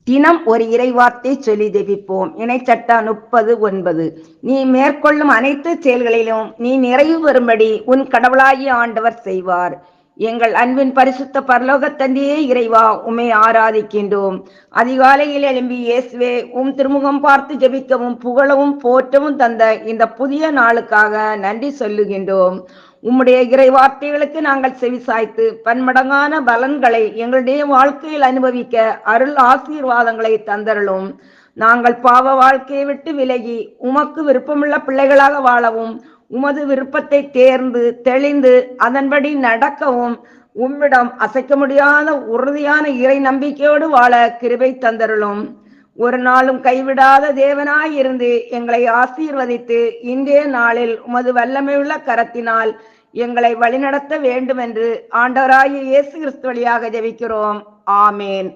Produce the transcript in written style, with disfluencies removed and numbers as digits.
தினம் ஒரு இறைவார்த்தை சொல்லி ஜெபிப்போம். இணைச்சட்டா 30:9. நீ மேற்கொள்ளும் அனைத்து செயல்களிலும் நீ நிறைவு வரும்படி உன் கடவுளாகிய ஆண்டவர் செய்வார். எங்கள் அன்பின் பரிசுத்த பரலோக தந்தையே இறைவா, உம்மை ஆராதிக்கின்றோம். அதிகாலையில் எழும்பி இயேசுவே திருமுகம் பார்த்து ஜெபிக்கவும் புகழவும் போற்றவும் தந்த இந்த புதிய நாளுக்காக நன்றி சொல்லுகின்றோம். உம்முடைய இறை வார்த்தைகளுக்கு நாங்கள் செவிசாய்த்து பன்மடங்கான பலன்களை எங்களுடைய வாழ்க்கையில் அனுபவிக்க அருள் ஆசீர்வாதங்களை தந்தருளும். நாங்கள் பாவ வாழ்க்கையை விட்டு விலகி உமக்கு விருப்பமுள்ள பிள்ளைகளாக வாழவும், உமது விருப்பத்தை தேர்ந்து தெளிந்து அதன்படி நடக்கவும், உம்மிடம் அசைக்க முடியாத உறுதியான இறை நம்பிக்கையோடு வாழ கிருபை தந்தருளும். ஒரு நாளும் கைவிடாத தேவனாய் இருந்து எங்களை ஆசீர்வதித்து இன்றைய நாளில் உமது வல்லமையுள்ள கரத்தினால் எங்களை வழிநடத்த வேண்டும் என்று ஆண்டவராகிய இயேசு கிறிஸ்து வழியாக ஜெபிக்கிறோம். ஆமேன்.